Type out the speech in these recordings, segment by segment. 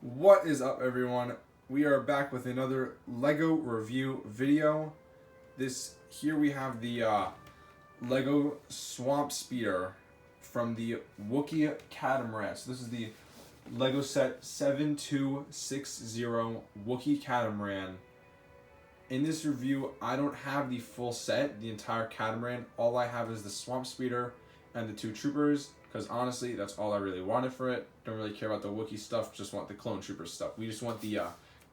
What is up, everyone? We are back with another Lego review video. Here we have the Lego Swamp Speeder from the Wookiee Catamaran. So this is the Lego set 7260 Wookiee Catamaran. In this review, I don't have the full set, the entire Catamaran. All I have is the Swamp Speeder and the two troopers, because honestly, that's all I really wanted for it. Don't really care about the Wookiee stuff, just want the clone troopers stuff. We just want the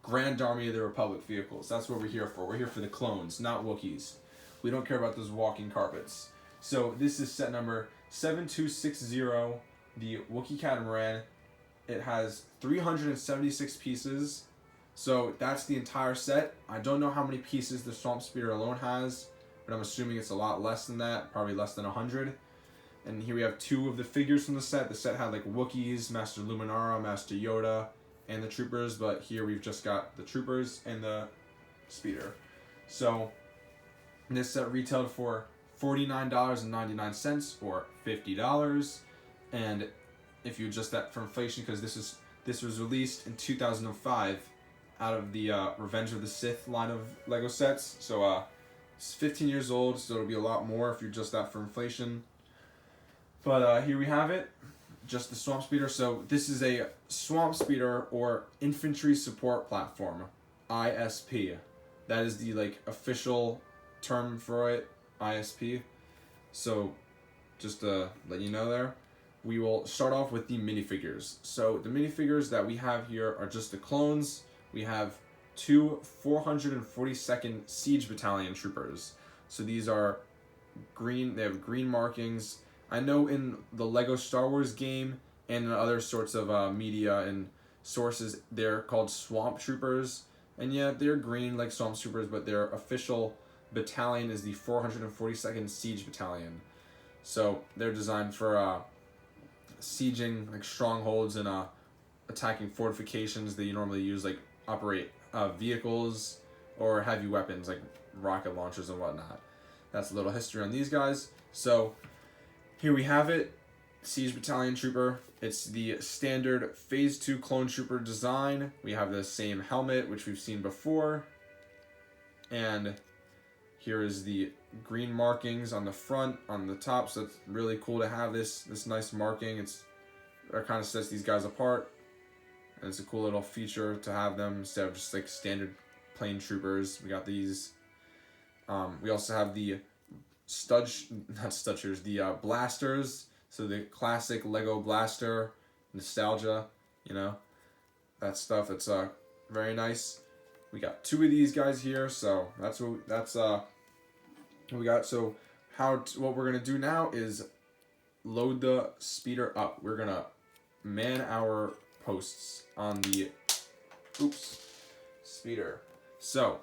Grand Army of the Republic vehicles. That's what we're here for. We're here for the clones, not Wookiees. We don't care about those walking carpets. So this is set number 7260, the Wookiee Catamaran. It has 376 pieces. So that's the entire set. I don't know how many pieces the Swamp Speeder alone has, but I'm assuming it's a lot less than that, probably less than 100. And here we have two of the figures from the set. The set had like Wookiees, Master Luminara, Master Yoda, and the troopers, but here we've just got the troopers and the speeder. So this set retailed for $49.99 or $50. And if you adjust that for inflation, because this was released in 2005 out of the Revenge of the Sith line of Lego sets. So it's 15 years old, so it'll be a lot more if you adjust that for inflation. But here we have it, just the Swamp Speeder. So this is a Swamp Speeder or Infantry Support Platform, ISP. That is the official term for it, ISP. So just to let you know there, we will start off with the minifigures. So the minifigures that we have here are just the clones. We have two 442nd Siege Battalion troopers. So these are green, they have green markings. I know in the Lego Star Wars game and in other sorts of media and sources, they're called Swamp Troopers. And yeah, they're green like Swamp Troopers, but their official battalion is the 442nd Siege Battalion. So they're designed for sieging like strongholds and attacking fortifications that you normally use, like operate vehicles or heavy weapons like rocket launchers and whatnot. That's a little history on these guys. So here we have it, Siege Battalion Trooper. It's the standard Phase 2 Clone Trooper design. We have the same helmet, which we've seen before. And here is the green markings on the front, on the top. So it's really cool to have this nice marking. It kind of sets these guys apart. And it's a cool little feature to have them instead of just like standard plain troopers. We got these. We also have the the blasters. So the classic Lego blaster, nostalgia, that stuff. It's very nice. We got two of these guys here, so that's what we got. So what we're gonna do now is load the speeder up. We're gonna man our posts on the speeder. So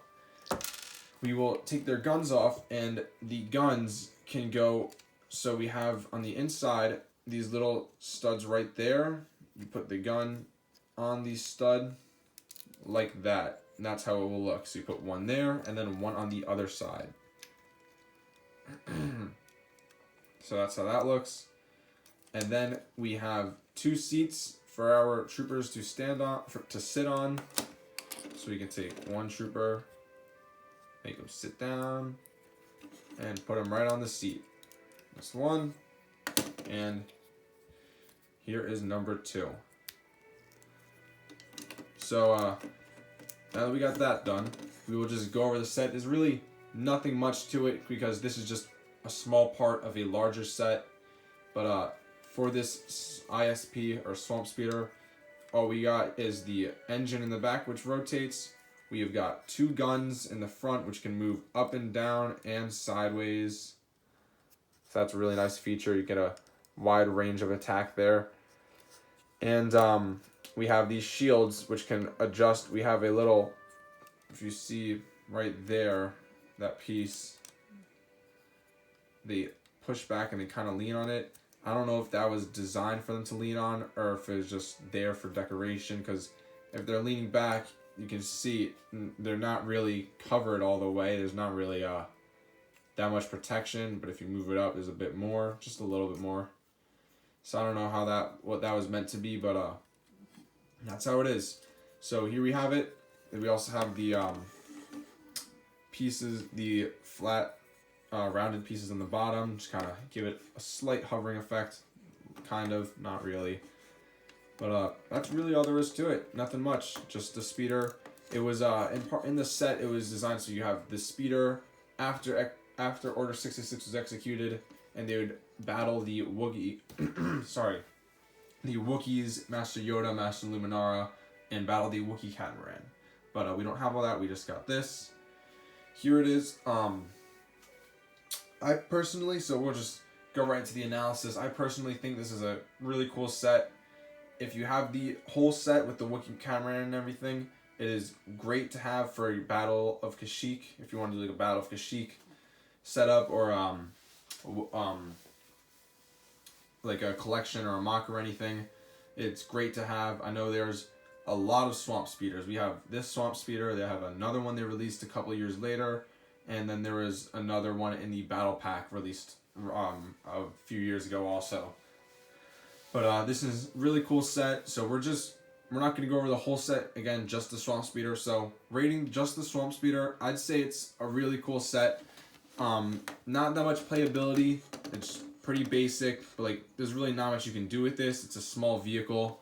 we will take their guns off, and the guns can go, so we have on the inside these little studs right there. You put the gun on the stud like that, and that's how it will look. So you put one there and then one on the other side. So that's how that looks. And then we have two seats for our troopers to sit on. So we can take one trooper, make him sit down, and put him right on the seat. That's one, and here is number two. So now that we got that done, we will just go over the set. There's really nothing much to it because this is just a small part of a larger set. But for this ISP or Swamp Speeder, all we got is the engine in the back, which rotates. We have got two guns in the front, which can move up and down and sideways. So that's a really nice feature. You get a wide range of attack there. And we have these shields, which can adjust. We have a little, if you see right there, that piece, they push back and they kind of lean on it. I don't know if that was designed for them to lean on or if it was just there for decoration, because if they're leaning back, you can see they're not really covered all the way. There's not really that much protection, but if you move it up, there's a bit more, just a little bit more. So I don't know what that was meant to be, but That's how it is. So here we have it. And we also have the pieces, the flat rounded pieces on the bottom. Just kind of give it a slight hovering effect. Kind of, not really. But that's really all there is to it. Nothing much. Just the speeder. It was in the set. It was designed so you have the speeder after Order 66 was executed, and they would battle the Wookiee. Sorry, the Wookiees, Master Yoda, Master Luminara, and battle the Wookiee Catamaran. But we don't have all that. We just got this. Here it is. I personally, so we'll just go right into the analysis. I personally think this is a really cool set. If you have the whole set with the Wookiee Catamaran and everything, it is great to have for a Battle of Kashyyyk. If you want to do like a Battle of Kashyyyk setup, or like a collection or a mock or anything, it's great to have. I know there's a lot of swamp speeders. We have this swamp speeder. They have another one they released a couple of years later, and then there was another one in the battle pack released a few years ago also. But this is really cool set. So we're not going to go over the whole set again, just the swamp speeder. So rating just the swamp speeder, I'd say it's a really cool set. Not that much playability. It's pretty basic, but like there's really not much you can do with this. It's a small vehicle.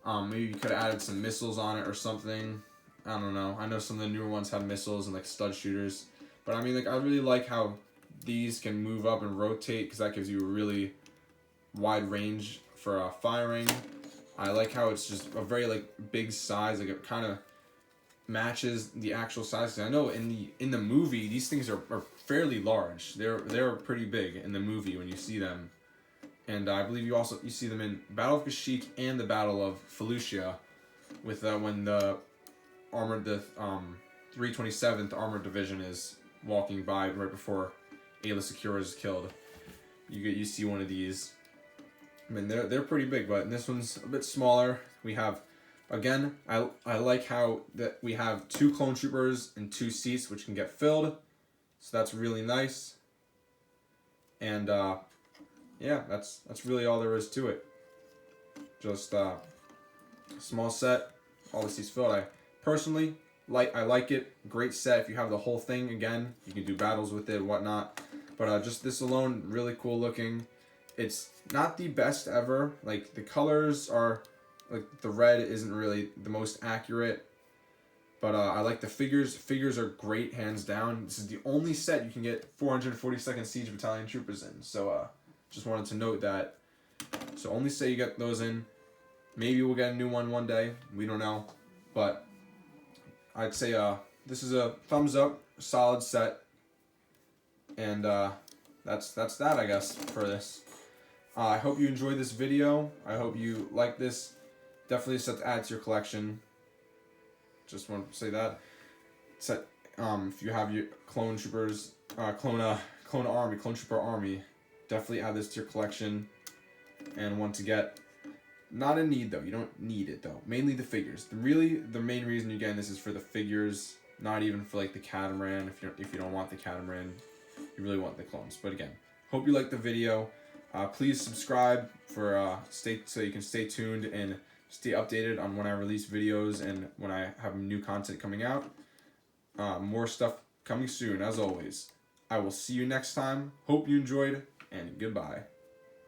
Maybe you could have added some missiles on it or something. I don't know. I know some of the newer ones have missiles and like stud shooters. But I mean, like I really like how these can move up and rotate, because that gives you a really wide range for firing. I like how it's just a very like big size. Like it kind of matches the actual size. I know in the movie these things are fairly large. They're pretty big in the movie when you see them, and I believe you see them in Battle of Kashyyyk and the Battle of Felucia, with when the 327th Armored Division is walking by right before Aayla Secura is killed. You see one of these. I mean, they're pretty big, but this one's a bit smaller. We have, again, I like how that we have 2 clone troopers and 2 seats which can get filled, so that's really nice. And yeah, that's really all there is to it. Just a small set, all the seats filled. I personally like it. Great set. If you have the whole thing, again, you can do battles with it, whatnot. But just this alone, really cool looking. It's not the best ever. Like the colors are, like the red isn't really the most accurate. But I like the figures. Figures are great, hands down. This is the only set you can get 442nd Siege Battalion troopers in. So just wanted to note that. So only set you get those in. Maybe we'll get a new one day. We don't know. But I'd say this is a thumbs up, solid set. And that's that, I guess, for this. I hope you enjoyed this video. I hope you like this. Definitely a set to add to your collection. Just want to say that. Set, if you have your clone troopers, clone trooper army, definitely add this to your collection. And want to get, not in need though. You don't need it though. Mainly the figures. The main reason you're getting this is for the figures. Not even for like the catamaran. If you don't want the catamaran, you really want the clones. But again, hope you liked the video. Please subscribe so you can stay tuned and stay updated on when I release videos and when I have new content coming out. More stuff coming soon, as always. I will see you next time. Hope you enjoyed, and goodbye.